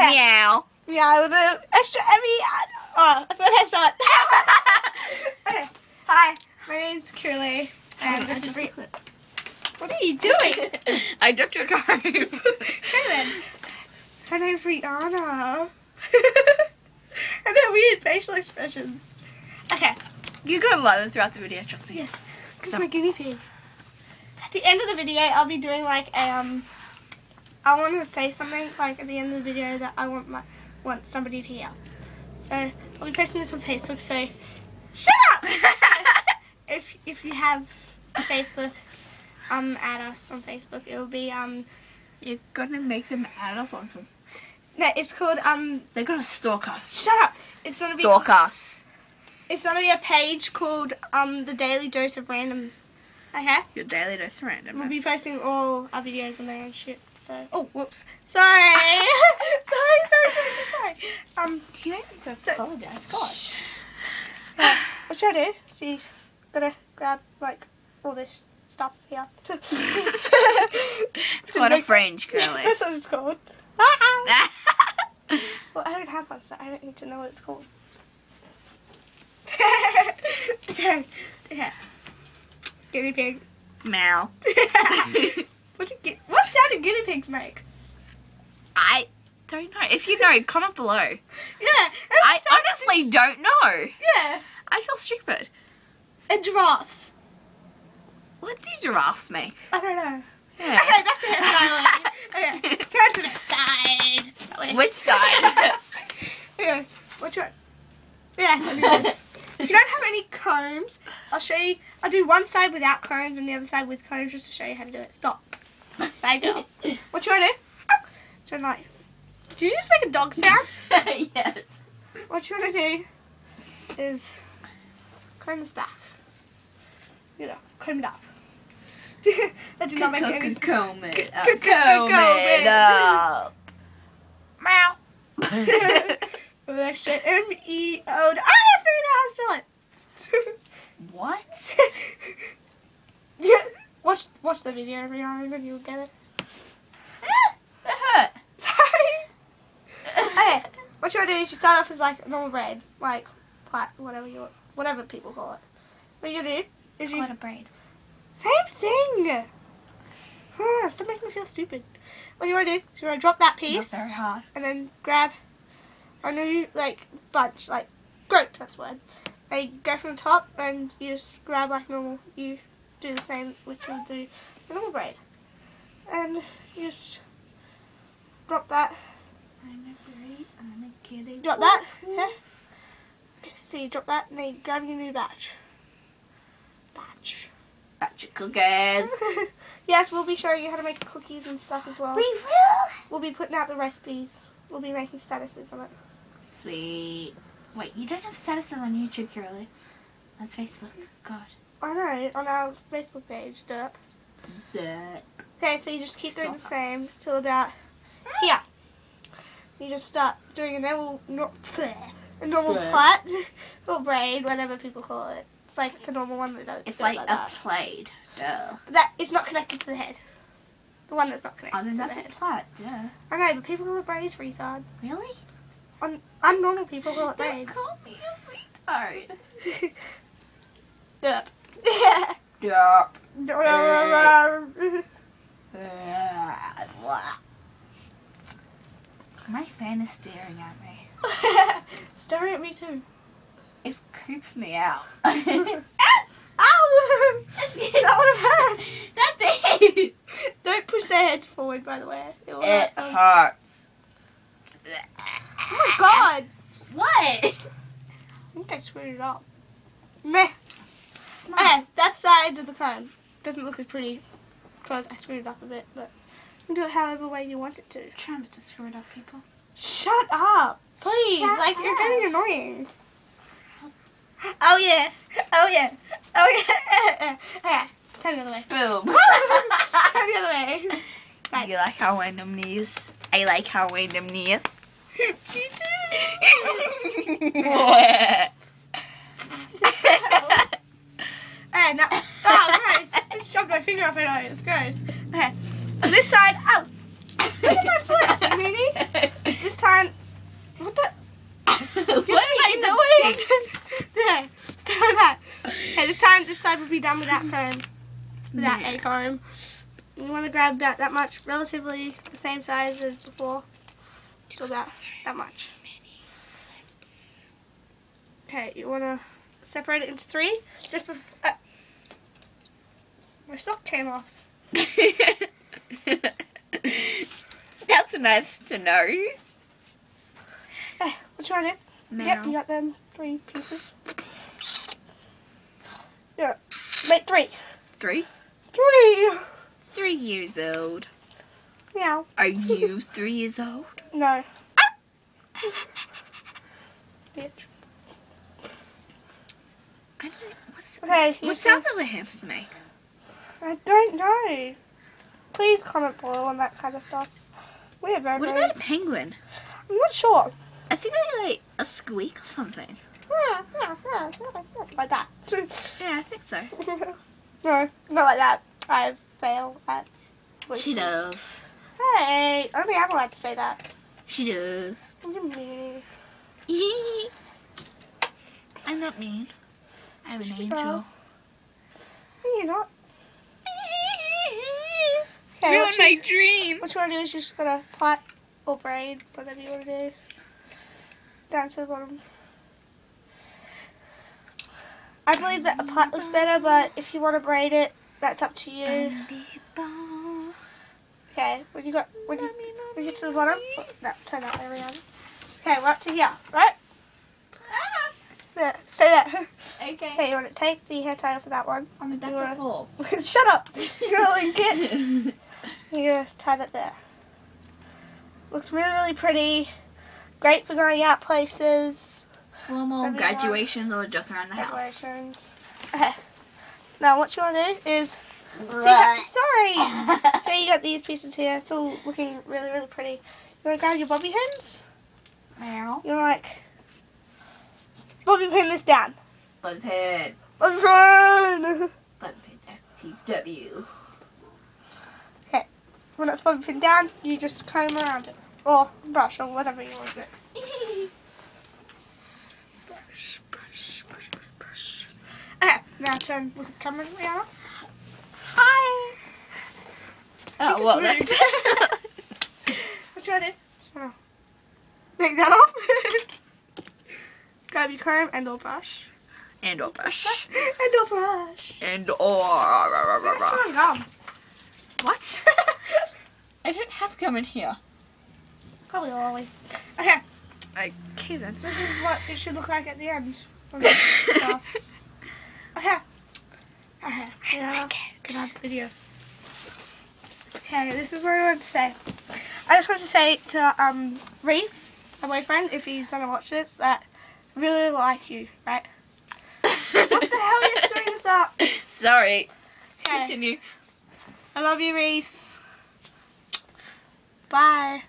Okay. Meow. Yeah, with an extra heavy. Oh, I forgot how to spell it. Okay. Hi, my name's Curly, and this is Brie. What are you doing? I dropped your card. Okay then. Her name's Rihanna. And her weird facial expressions. Okay. You go low throughout the video, trust me. Yes. Because I'm a guinea pig. At the end of the video, I'll be doing like a I want to say something like at the end of the video that I want somebody to hear. So I'll be posting this on Facebook. So shut up. if you have Facebook, add us on Facebook. It'll be You're gonna make them add us on them. No, it's called They're gonna stalk us. Shut up. It's gonna be Stalk us. It's gonna be a page called The Daily Dose of Random. Okay. Your daily dose of randomness. We'll be posting all our videos on there and shit. So, oh, whoops. Sorry. sorry. You don't need to So- apologize. God. What should I do? So you gotta grab like all this stuff here. It's called a fringe, Curly. That's what it's called. Well, I don't have one, so I don't need to know what it's called. Okay. Guinea pig. Meow. What sound do guinea pigs make? I don't know. If you know, comment below. Yeah. I honestly don't know. Yeah. I feel stupid. And giraffes. What do giraffes make? I don't know. Yeah. Okay, back to hairstyling. Okay, turn to the side. That way. Which side? Okay, which one? Yeah, so do this. If you don't have any combs, I'll show you. I'll do one side without combs and the other side with combs just to show you how to do it. Stop. Bad girl. What you want to do? So like, did you just make a dog sound? Yes. What you want to do is comb this back. You know, comb it up. That did not make any sense. Comb it up. Comb it up. Meow. With extra M-E-O. I figured out how to spell it. What? Yeah. Watch the video, everyone, and you'll get it. That hurt. Sorry. Okay. What you want to do is you start off as like normal braid, like whatever people call it. What you do is It's called a braid. same thing. Stop making me feel stupid. What you want to do is you want to drop that Not piece very hard. and then grab a new like bunch, like group. That's the word. They go from the top and you just grab like normal. You do the same, which you do the normal braid, and you just drop that. I'm a braid. I'm a kitty. Drop that. Yeah. Okay, so you drop that and then you grab your new batch. Batch of cookies. Yes, we'll be showing you how to make cookies and stuff as well. We will. We'll be putting out the recipes. We'll be making statuses on it. Sweet. Wait, you don't have statuses on YouTube, Curly. That's Facebook. God. I know, on our Facebook page, derp. Duh. Okay, so you just keep doing the same till about here. You just start doing a normal plait or braid, whatever people call it. It's like the normal one that does. It's goes like a that. plaid. Duh. But that is not connected to the head. The one that's not connected Oh, then to that's the a head. plaid. Duh. I know, but people call it braids, retard. Really? Unnormal people call it Don't braids. call me a retard. Derp. Derp. My fan is staring at me. Staring at me too. It creeps me out. Ow! That would have hurt. That did. Don't push their heads forward, by the way. It will It hurt. hurts. Oh my god! What? I think I screwed it up. Meh. Okay, that side of the comb doesn't look as pretty because I screwed it up a bit, but you can do it however way you want it to. Try not to screw it up, people. Shut up! Please! Shut like, up. you're getting annoying. Oh yeah! Oh yeah! Oh yeah! Okay, turn the other way. Boom. Turn the other way. Right. You like how random knees? I like how random knees. Me too! What? Alright, now. Oh, gross. I just shoved my finger up her nose. Gross. Okay. This side. Ow! Just look at my foot, Minnie. This time. time this side will be done without comb. Without a comb. You want to grab about that much, relatively the same size as before. So about that much. Okay, you want to separate it into 3. Just before... my sock came off. That's nice to know. Hey, what you want to do? Now. Yep, you got them 3 pieces. Yeah, make 3. 3? 3! 3 years old. Meow. Are you 3 years old? No. Bitch. I don't. Okay, What sounds do the hamsters make? I don't know. Please comment below on that kind of stuff. We are very, What about a penguin? I'm not sure. I think they like a squeak or something. Like that. Yeah, I think so. No, not like that. I fail at voices. She does. Hey, only I'm allowed to say that. She does. You're mean. I'm not mean. I'm an She angel. No, you're not. You're what my dream. What you want to do is just gonna plait or braid, whatever you want to do, down to the bottom. I believe that a plait looks better, but if you want to braid it, that's up to you. Okay, when you get to the bottom, no, turn that way around. Okay, we're up to here, right? There, stay there. Okay. Okay, you want to take the hair tie for that one. That's a fall. Shut up! You're gonna link it. You're gonna tie it there. Looks really, really pretty. Great for going out places. Formal Everyone. graduations or just around the house. Decorations. Okay. Now what you want to do is... Sorry! So you got these pieces here. It's all looking really, really pretty. You want to grab your bobby pins? Meow. You want to like... bobby pin this down. Bobby pin. Bobby pin! Bobby pin FTW. Okay. When it's bobby pin down, you just comb around it. Or brush or whatever you want to do. Brush, brush, brush, brush, brush. Okay, now turn with the camera around. Hi! Oh, well, moved. that's... What you want to do? Oh. Take that off. Grab your comb and or brush. And or brush. And or brush. And or... That's not gum. What? I don't have gum in here. Probably lolly. Okay, Okay then. this is what it should look like at the end. Of this stuff. Okay. Okay. Yeah. Get out the video. Okay, this is what I wanted to say. I just want to say to Reese, my boyfriend, if he's gonna watch this, that I really, really like you, right? What the hell are you screwing this up? Sorry. Okay. Continue. I love you, Reese. Bye.